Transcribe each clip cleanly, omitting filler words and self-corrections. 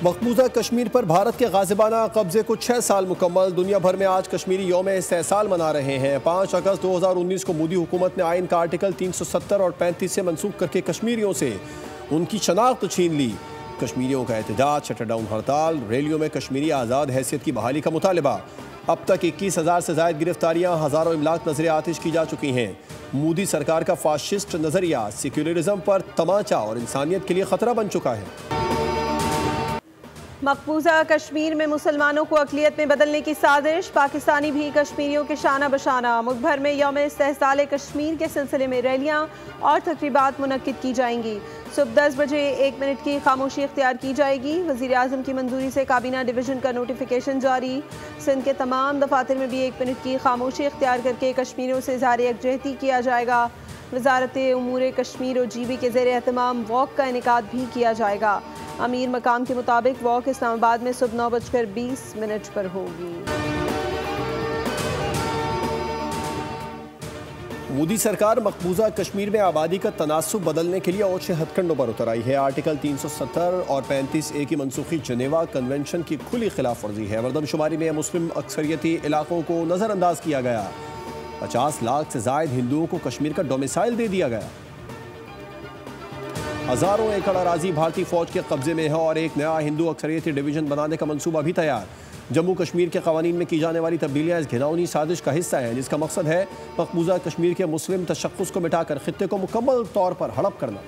मकबूजा कश्मीर पर भारत के गाजिबाना कब्जे को 6 साल मुकम्मल। दुनिया भर में आज कश्मीरी यौम इस्तेहसाल मना रहे हैं। 5 अगस्त 2019 को मोदी हुकूमत ने आइन का आर्टिकल 370 और 35 से मनसूख करके कश्मीरियों से उनकी शनाख्त छीन ली। कश्मीरियों का एहतजाज, शटरडाउन हड़ताल, रैलियों में कश्मीरी आज़ाद हैसियत की बहाली का मुतालबा। अब तक 21,000 से ज़ायद गिरफ्तारियां, हज़ारों इमलाक नजर आतिश की जा चुकी हैं। मोदी सरकार का फाशिस्ट नज़रिया सेक्युलरिज्म पर तमाचा और इंसानियत के लिए ख़तरा बन चुका है। मकबूजा कश्मीर में मुसलमानों को अक़लियत में बदलने की साजिश। पाकिस्तानी भी कश्मीरियों के शाना बशाना। मुल्क भर में यौम इस्तेहसाल कश्मीर के सिलसिले में रैलियाँ और तक़रीबात मुनक्किद की जाएंगी। सुबह 10 बजे 1 मिनट की खामोशी इख्तियार की जाएगी। वज़ीर आज़म की मंजूरी से काबीना डिवीज़न का नोटिफिकेशन जारी। सिंध के तमाम दफातर में भी 1 मिनट की खामोशी इख्तियार करके कश्मीरियों से इज़हार यकजहती किया जाएगा। वज़ारत उमूर कश्मीर और GB के ज़ेर एहतमाम वॉक का इनेकाद भी किया जाएगा। अमीर मकाम के मुताबिक वॉक इस्लामाबाद में सुबह 9:20 पर होगी। मोदी सरकार मकबूजा कश्मीर में आबादी का तनासुब बदलने के लिए और से हथकंडों पर उतर आई है। आर्टिकल 370 और 35A की मनसूखी जनेवा कन्वेंशन की खुली खिलाफ वर्जी है। मरदमशुमारी में मुस्लिम अक्सरियती इलाकों को नज़रअंदाज किया गया। 50 लाख से ज़ायद हिंदुओं को कश्मीर का डोमिसाइल दे दिया गया। हज़ारों एकड़ अराजी भारतीय फौज के कब्जे में है और एक नया हिंदू अक्सरियती डिवीजन बनाने का मंसूबा भी तैयार। जम्मू कश्मीर के कवानीन में की जाने वाली तब्दीलियाँ इस घिनौनी साजिश का हिस्सा हैं, जिसका मकसद है मकबूजा कश्मीर के मुस्लिम तशख्खुस को मिटाकर खित्ते को मुकम्मल तौर पर हड़प करना।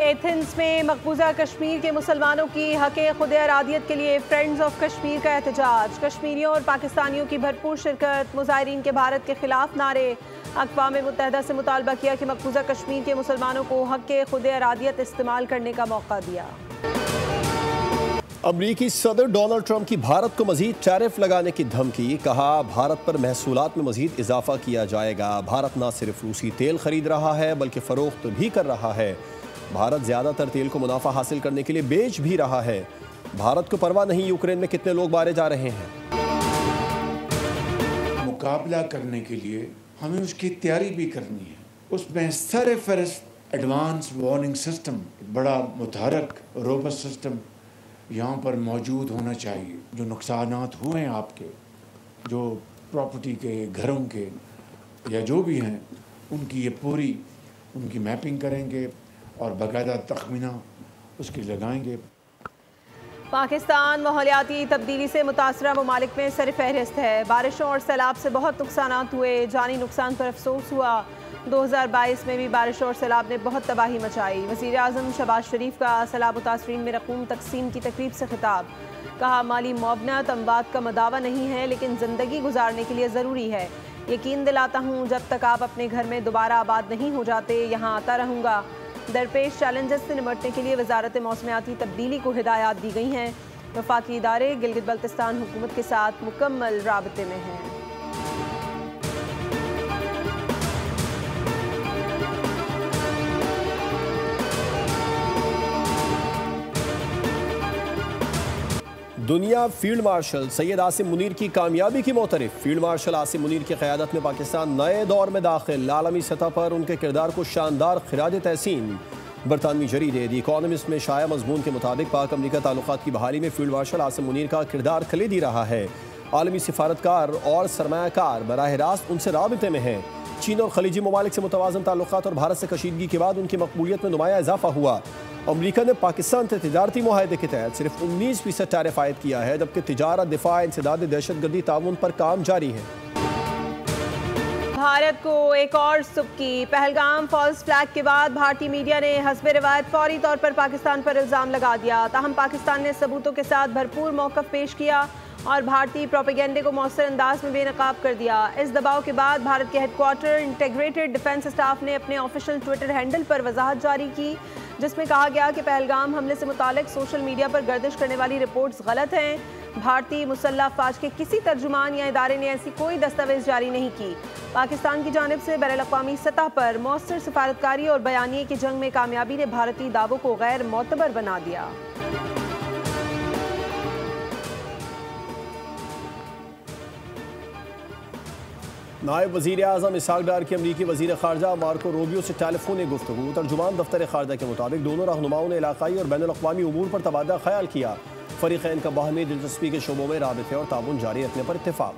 एथेंस में मकबूजा कश्मीर के मुसलमानों की हक़ खुद अरादियत के लिए फ्रेंड्स ऑफ कश्मीर का एहतजाज। कश्मीरियों और पाकिस्तानियों की भरपूर शिरकत। मुजाहिरीन के भारत के खिलाफ नारे। अक़वाम मुत्तहिदा से मुतालबा किया कि मकबूजा कश्मीर के मुसलमानों को हक़ खुद अरादियत इस्तेमाल करने का मौका दिया। अमरीकी सदर डोनाल्ड ट्रंप की भारत को मजीद टैरिफ लगाने की धमकी। कहा, भारत पर महसूलात में मजीद इजाफा किया जाएगा। भारत न सिर्फ रूसी तेल खरीद रहा है बल्कि फ़रोख्त भी कर रहा है। भारत ज़्यादातर तेल को मुनाफा हासिल करने के लिए बेच भी रहा है। भारत को परवाह नहीं यूक्रेन में कितने लोग मारे जा रहे हैं। मुकाबला करने के लिए हमें उसकी तैयारी भी करनी है। उसमें सरफहरिस्त एडवांस वार्निंग सिस्टम, बड़ा मुतहरक रोबस्ट सिस्टम यहाँ पर मौजूद होना चाहिए। जो नुकसानात हुए हैं आपके, जो प्रॉपर्टी के, घरों के या जो भी हैं, उनकी ये पूरी उनकी मैपिंग करेंगे और बाकायदा तखमीना उसकी लगाएंगे। पाकिस्तान माहौलियाती तब्दीली से मुतासरा ममालिक में सरफहरिस्त है। बारिशों और सैलाब से बहुत नुकसान हुए। जानी नुकसान पर अफसोस हुआ। 2022 में भी बारिशों और सैलाब ने बहुत तबाही मचाई। वज़ीर आज़म शहबाज शरीफ का सैलाब मुतासरीन में रकूम तकसीम की तकरीब से खिताब। कहा, माली मुआवनत अमवात का मदावा नहीं है लेकिन ज़िंदगी गुजारने के लिए ज़रूरी है। यकीन दिलाता हूँ जब तक आप अपने घर में दोबारा आबाद नहीं हो जाते यहाँ आता रहूँगा। दरपेश चैलेंजेस से निपटने के लिए वजारत मौसमियाती तब्दीली को हिदायत दी गई हैं। वफाकी इदारे गिलगित बल्तिस्तान हुकूमत के साथ मुकम्मल राबते में हैं। दुनिया फील्ड मार्शल सैयद आसिम मुनीर की कामयाबी की मोतरफ। फील्ड मार्शल आसिम मुनीर की क़यादत में पाकिस्तान नए दौर में दाखिल। आलमी सतह पर उनके किरदार को शानदार खिराज तहसीन। बरतानवी जरीदे द इकॉनमिस्ट में शाया मजमून के मुताबिक पाक अमरीका ताल्लुकात की बहाली में फील्ड मार्शल आसिम मुनीर का किरदार कलीदी रहा है। आलमी सिफारतकार और सरमायाकार बराह रास्त उनसे राबिते में हैं। चीन और खलीजी ममालिक से मुतवाज़न ताल्लुकात और भारत से कशीदगी के बाद उनकी मकबूलियत में नुमाया इजाफा हुआ। अमरीका ने पाकिस्तान से तिजारती मुआहदे के तहत सिर्फ 19% टैरिफ आयद किया है, जबकि तिजारत, दिफा, इंसदाद, दहशतगर्दी, ताउन पर काम जारी है। भारत को एक और सुबकी। पहलगाम फॉल्स फ्लैग के बाद भारतीय मीडिया ने हस्बे रिवायत फौरी तौर पर पाकिस्तान पर इल्ज़ाम लगा दिया। ताहम पाकिस्तान ने सबूतों के साथ भरपूर मौक़िफ़ पेश किया और भारतीय प्रोपेगेंडे को मौसर अंदाज में बेनकाब कर दिया। इस दबाव के बाद भारत के हेडक्वार्टर इंटीग्रेटेड डिफेंस स्टाफ ने अपने ऑफिशियल ट्विटर हैंडल पर वजाहत जारी की, जिसमें कहा गया कि पहलगाम हमले से मुतालिक सोशल मीडिया पर गर्दिश करने वाली रिपोर्ट्स गलत हैं। भारतीय मुसल्लह अफ़वाज के किसी तर्जुमान या इदारे ने ऐसी कोई दस्तावेज जारी नहीं की। पाकिस्तान की जानिब से बैनुल-अक़वामी सतह पर मौसर सिफारतकारी और बयानिए की जंग में कामयाबी ने भारतीय दावों को गैर मोतबर बना दिया। नायब वज़ीर आज़म इसहाक डार की अमरीकी वज़ीर ख़ारजा मार्को रूबियो से टेलीफोनी गुफ्तगू। तर्जुमान दफ्तर ख़ारजा के मुताबिक दोनों रहनुमाओं ने इलाक़ाई और बैनुल अक़वामी उमूर पर तबादला ख़याल किया। फ़रीक़ैन का बाहमी दिलचस्पी के शोबों में राबिते और ताबून जारी रखने पर इत्तेफ़ाक़।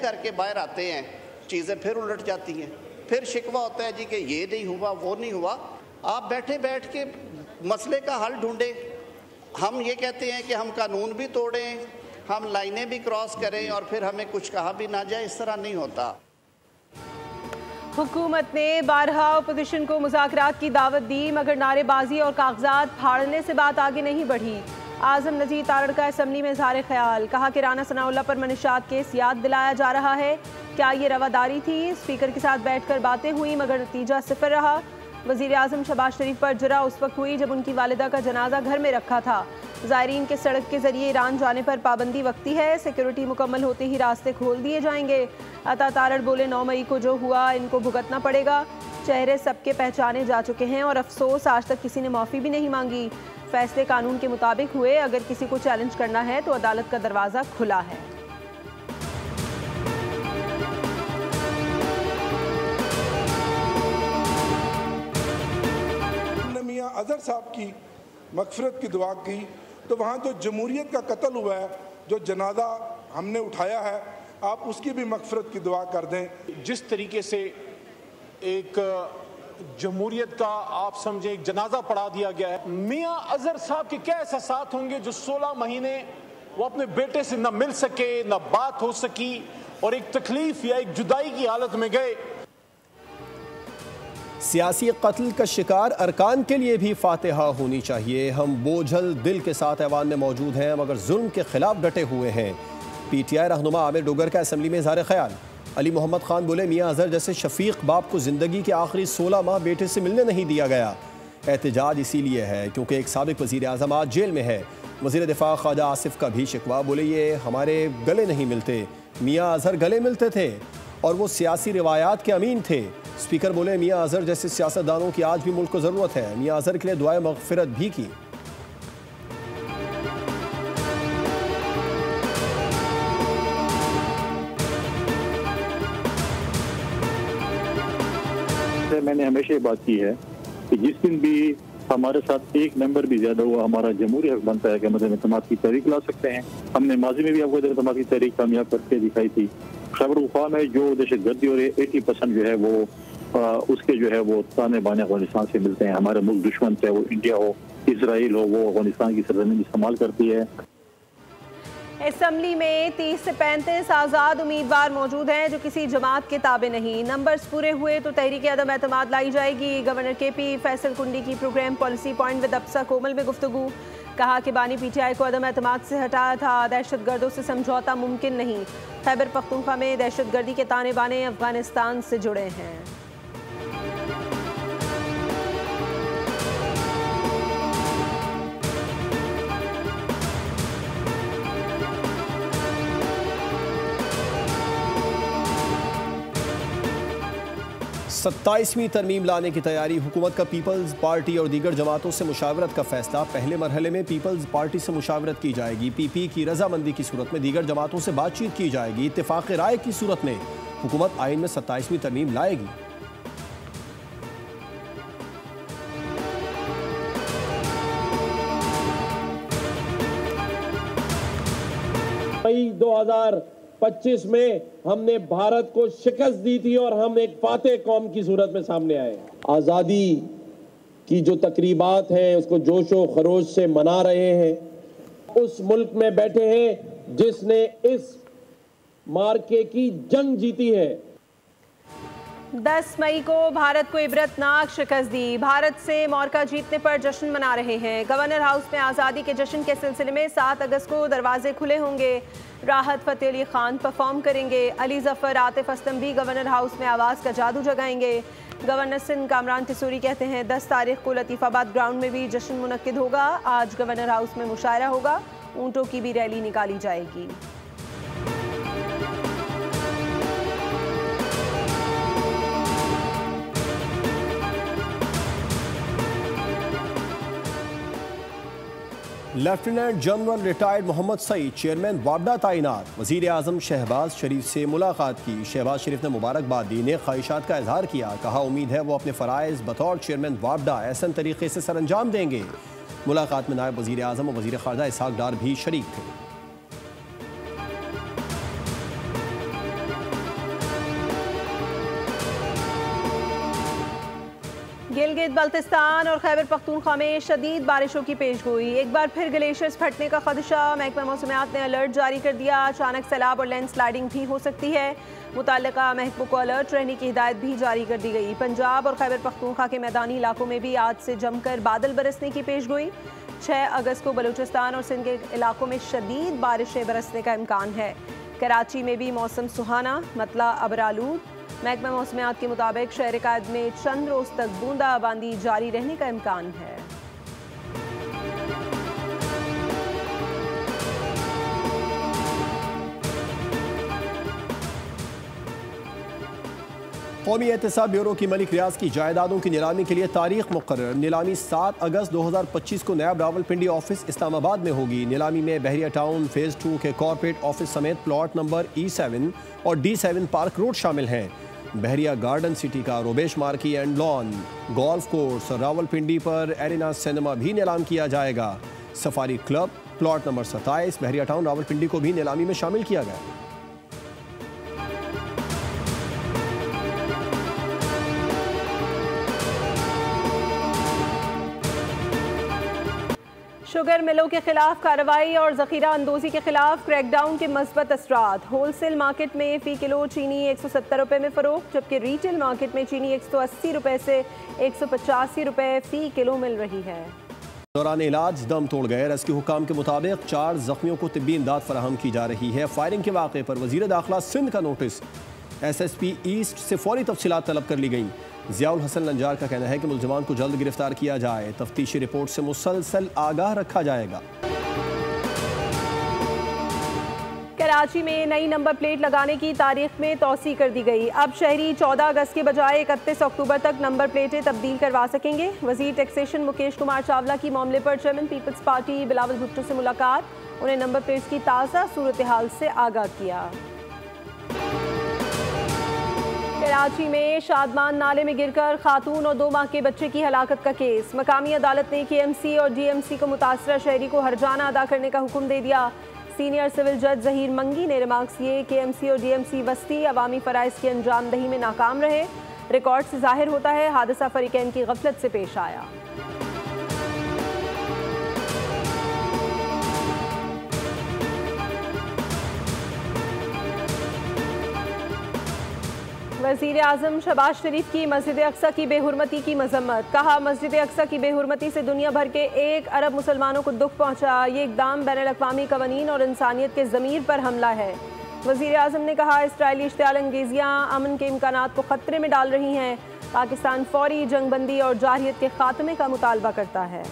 करके बाहर आते हैं, चीज़ें फिर उलट जाती हैं, फिर शिकवा होता है जी कि ये नहीं हुआ, वो नहीं हुआ। आप बैठ के मसले का हल ढूंढें। हम ये कहते हैं कि हम कानून भी तोड़ें, हम लाइनें भी क्रॉस करें और फिर हमें कुछ कहा भी ना जाए, इस तरह नहीं होता। हुकूमत ने बारहा अपोजिशन को मुज़ाकरात की दावत दी, मगर नारेबाजी और कागजात फाड़ने से बात आगे नहीं बढ़ी। आज़म नज़ीर तारड़ का असम्बली में इज़हार ख्याल, कहा कि राना सनाउल्लाह पर मनीशात केस याद दिलाया जा रहा है। क्या ये रवादारी थी? स्पीकर के साथ बैठकर बातें हुई मगर नतीजा सिफर रहा। वज़ीर आज़म शहबाज शरीफ पर जरा उस वक्त हुई जब उनकी वालिदा का जनाजा घर में रखा था। ज़ायरीन के सड़क के जरिए ईरान जाने पर पाबंदी वक्ती है, सिक्योरिटी मुकम्मल होते ही रास्ते खोल दिए जाएंगे। अता तारड़ बोले 9 मई को जो हुआ इनको भुगतना पड़ेगा। चेहरे सबके पहचाने जा चुके हैं और अफसोस आज तक किसी ने माफ़ी भी नहीं मांगी। फैसले कानून के मुताबिक हुए, अगर किसी को चैलेंज करना है तो अदालत का दरवाज़ा खुला है। मियां अजहर साहब की मगफिरत की दुआ की तो वहाँ जो जमहूरियत का कत्ल हुआ है, जो जनाजा हमने उठाया है, आप उसकी भी मगफिरत की दुआ कर दें। जिस तरीके से एक जमहूरियत का आप समझे एक जनाजा पढ़ा दिया गया है, मियां अजहर साहब के क्या एहसास होंगे जो 16 महीने वो अपने बेटे से न मिल सके, न बात हो सकी और एक तकलीफ या एक जुदाई की हालत में गए। सियासी कत्ल का शिकार अरकान के लिए भी फातिहा होनी चाहिए। हम बोझल दिल के साथ ऐवान में मौजूद हैं मगर जुल्म के खिलाफ डटे हुए हैं। PTI रहनुमा आमिर डोगर का असम्बली में इज़हार ख्याल। अली मोहम्मद खान बोले मियां अजहर जैसे शफीक बाप को ज़िंदगी के आखिरी 16 माह बेटे से मिलने नहीं दिया गया। एहतजाज इसीलिए है क्योंकि एक साबिक वज़ीर आज़म आज जेल में है। वज़ीर दिफा ख्वाजा आसिफ का भी शिकवा, बोले ये हमारे गले नहीं मिलते। मियां अजहर गले मिलते थे और वो सियासी रिवायात के अमीन थे। स्पीकर बोले मियां अजहर जैसे सियासतदानों की आज भी मुल्क को ज़रूरत है। मियां अजहर के लिए दुआए मग़फ़िरत भी की। मैंने हमेशा ये बात की है कि जिस दिन भी हमारे साथ एक मेंबर भी ज्यादा हुआ, हमारा जमहूरी हक बनता है कि हम एतमाद की तहरीक ला सकते हैं। हमने माजी में भी आपको एतमाद की तहरीक कामयाब करके दिखाई थी। खैबर पख्तूनख्वा में जो दहशतगर्दी और 80% जो है वो उसके जो है वो ताने बाने अफगानिस्तान से मिलते हैं। हमारे मुल्क दुश्मन, चाहे वो इंडिया हो, इसराइल हो, वो अफगानिस्तान की सरजमीन इस्तेमाल करती है। असम्बली में 30 से 35 आज़ाद उम्मीदवार मौजूद हैं जो किसी जमात के ताबे नहीं। नंबर्स पूरे हुए तो तहरीक अदम एतमाद लाई जाएगी। गवर्नर KP फैसल कुंडी की प्रोग्राम पॉलिसी पॉइंट विद अप्सा कोमल में गुफ्तगू, कहा कि बानी PTI को अदम एतमाद से हटाया था। दहशतगर्दों से समझौता मुमकिन नहीं। खैबर पख्तूनख्वा में दहशतगर्दी के ताने बाने अफगानिस्तान से जुड़े हैं। सत्ताईसवीं तरमीम लाने की तैयारी। हुकूमत का पीपल्स पार्टी और दीगर जमातों से मुशावरत का फैसला। पहले मरहले में पीपल्स पार्टी से मुशावरत की जाएगी। PP की रजामंदी की सूरत में दीगर जमातों से बातचीत की जाएगी। इत्तेफाक राय की सूरत में हुकूमत आइन में 27वीं तरमीम लाएगी। मई 2025 में हमने भारत को शिकस्त दी थी और हम एक फातेह कौम की सूरत में सामने आए। आज़ादी की जो तकरीबात हैं उसको जोशो खरोश से मना रहे हैं। उस मुल्क में बैठे हैं जिसने इस मार्के की जंग जीती है। 10 मई को भारत को इबरतनाक शिकस्त दी। भारत से मौरका जीतने पर जश्न मना रहे हैं। गवर्नर हाउस में आज़ादी के जश्न के सिलसिले में 7 अगस्त को दरवाजे खुले होंगे। राहत फ़तेह अली खान परफॉर्म करेंगे। अली ज़फ़र, आतिफ असलम भी गवर्नर हाउस में आवाज़ का जादू जगाएंगे। गवर्नर सिंध कामरान तिसूरी कहते हैं 10 तारीख को लतीफ़ाबाद ग्राउंड में भी जश्न मुनक्किद होगा। आज गवर्नर हाउस में मुशायरा होगा। ऊँटों की भी रैली निकाली जाएगी। Lieutenant general retired Mohammad Saeed chairman वापडा तैनात। वजीर आजम शहबाज शरीफ से मुलाकात की। शहबाज शरीफ ने मुबारकबाद दी, नेक ख्वाहिशात का इजहार किया। कहा उम्मीद है वो अपने फ़राइज़ बतौर चेयरमैन वापडा एहसन तरीके से सर अंजाम देंगे। मुलाकात में नायब वजीर आजम और वजीर खारजा इसहाक डार भी शरीक थे। गिलगित बल्तिस्तान और खैबर पख्तूनख्वा में शदीद बारिशों की पेशगोई। एक बार फिर ग्लेशियर्स फटने का खदशा। महकमा मौसमियात ने अलर्ट जारी कर दिया। अचानक सैलाब और लैंड स्लाइडिंग भी हो सकती है। मुताल्लिका महकमों को अलर्ट रहने की हिदायत भी जारी कर दी गई। पंजाब और खैबर पख्तूनख्वा के मैदानी इलाकों में भी आज से जमकर बादल बरसने की पेशगोई। 6 अगस्त को बलूचिस्तान और सिंध के इलाकों में शदीद बारिशें बरसने का इम्कान है। कराची में भी मौसम सुहाना, मतला अबरालूद। महकमा मौसमियात के मुताबिक शहर कायद में चंद रोज तक बूंदाबांदी जारी रहने का इम्कान है। कौमी एहतसाब ब्यूरो की मलिक रियाज की जायदादों की नीलामी के लिए तारीख मुकर्रर। नीलामी 7 अगस्त 2025 को नया रावलपिंडी ऑफिस इस्लामाबाद में होगी। नीलामी में बहरिया टाउन फेज 2 के कॉर्पोरेट ऑफिस समेत प्लॉट नंबर E7 और D7 पार्क रोड शामिल हैं। बहरिया गार्डन सिटी का रोबेश marquee and lawn, golf course और रावलपिंडी पर एरिना सिनेमा भी नीलाम किया जाएगा। Safari club plot number 27 Bahria town Rawalpindi को भी नीलामी में शामिल किया गया। शुगर मिलों के खिलाफ कार्रवाई और जखीरा अंदोजी के खिलाफ क्रैकडाउन के मस्बत असरात। होलसेल मार्केट में फी किलो चीनी 170 रुपये में फरोख्त, जबकि रिटेल मार्केट में चीनी 180 रुपये से 185 रुपये फी किलो मिल रही है। दौरान इलाज दम तोड़ गए। रेस्क्यू हुकाम के मुताबिक 4 जख्मियों को तिब्बी इमदाद फराहम की जा रही है। फायरिंग के वाक़े पर वजीर दाखिला सिंध का नोटिस। SSP ईस्ट से फौरी तफसीलात तलब कर ली गई। ज़ियाउल हसन लंजार का कहना है कि मुल्ज़िमान को जल्द गिरफ्तार किया जाए। तफ्तीशी रिपोर्ट से मुसलसल आगाह रखा जाएगा। कराची में नई नंबर प्लेट लगाने की तारीख में तौसी कर दी गई। अब शहरी 14 अगस्त के बजाय 31 अक्टूबर तक नंबर प्लेटें तब्दील करवा सकेंगे। वजीर टैक्सेशन मुकेश कुमार चावला की मामले पर चेयरमैन पीपल्स पार्टी बिलावल भुट्टो से मुलाकात। उन्हें नंबर प्लेट्स की ताज़ा सूरत हाल से आगाह किया। कराची में शादमान नाले में गिरकर खातून और 2 माह के बच्चे की हलाकत का केस। मकामी अदालत ने KMC और DMC को मुतासरा शहरी को हर्जाना अदा करने का हुक्म दे दिया। सीनियर सिविल जज जहीर मंगी ने रिमार्क्स किए KMC और DMC वस्ती अवामी फ़राइज़ की अंजामदही में नाकाम रहे। रिकॉर्ड से जाहिर होता है हादसा फरीकैन की गफलत से पेश आया। वज़ीर आज़म शहबाज शरीफ की मस्जिद अक्सा की बेहुरमती की मजम्मत। कहा मस्जिद अक्सा की बेहुरमती से दुनिया भर के 1 अरब मुसलमानों को दुख पहुंचा। ये इक़दाम बैनुल-अक़वामी क़वानीन और इंसानियत के ज़मीर पर हमला है। वज़ीर आज़म ने कहा इसराइली इश्तियाल अंगेज़ियाँ अमन के इम्कानात को ख़तरे में डाल रही हैं। पाकिस्तान फौरी जंगबंदी और जारहियत के ख़ात्मे का मुतालबा करता है।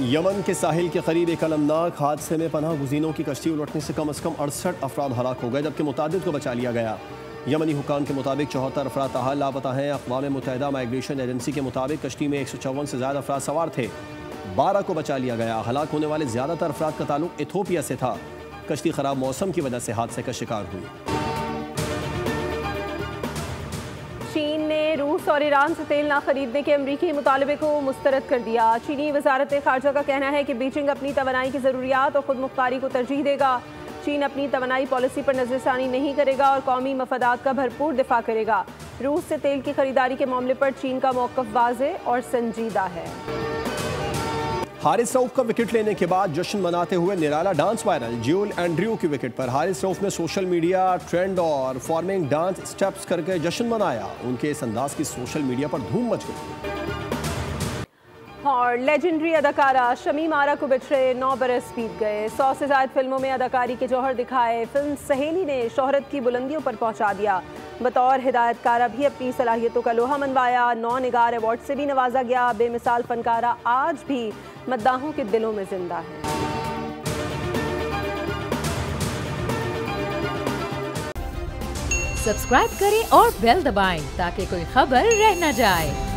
यमन के साहिल के करीब एक अलमनाक हादसे में पनाह गुज़ीनों की कश्ती उलटने से कम 68 अफराद हलाक हो गए, जबकि मुतादिद को बचा लिया गया। यमनी हुकाम के मुताबिक 74 अफराद ताहाल लापता हैं। अक़वाम मुत्तहिदा माइग्रेशन एजेंसी के मुताबिक कश्ती में 154 से ज़्यादा अफराद सवार थे। 12 को बचा लिया गया। हलाक होने वाले ज़्यादातर अफराद का ताल्लुक इथोपिया से था। कश्ती ख़राब मौसम की वजह से हादसे का शिकार हुई। चीन ने रूस और ईरान से तेल ना खरीदने के अमरीकी मुतालबे को मुस्तरद कर दिया। चीनी वजारत खारजा का कहना है कि बीजिंग अपनी तवानाई की ज़रूरियात और खुद मुख्तारी को तरजीह देगा। चीन अपनी तवानाई पॉलिसी पर नज़रसानी नहीं करेगा और कौमी मफादात का भरपूर दिफा करेगा। रूस से तेल की खरीदारी के मामले पर चीन का मौक़िफ़ वाज़ेह और संजीदा है। हारिस रऊफ का विकेट लेने के बाद जश्न मनाते हुए निराला डांस वायरल। ज्यूल एंड्रयू की विकेट पर हारिस रऊफ ने सोशल मीडिया ट्रेंड और फॉर्मिंग डांस स्टेप्स करके जश्न मनाया। उनके इस अंदाज की सोशल मीडिया पर धूम मच गई। और लेजेंडरी अदाकारा शमीम आरा को बिछड़े 9 बरस बीत गए। 100 से ज़ायद फिल्मों में अदाकारी के जौहर दिखाए फिल्म सहेली ने शोहरत की बुलंदियों पर पहुंचा दिया। बतौर हिदायतकारा भी अपनी सलाहियतों का लोहा मनवाया। 9 निगार अवार्ड से भी नवाजा गया। बेमिसाल फनकारा आज भी मद्दाहों के दिलों में जिंदा है। सब्सक्राइब करें और बेल दबाएं ताकि कोई खबर रह न जाए।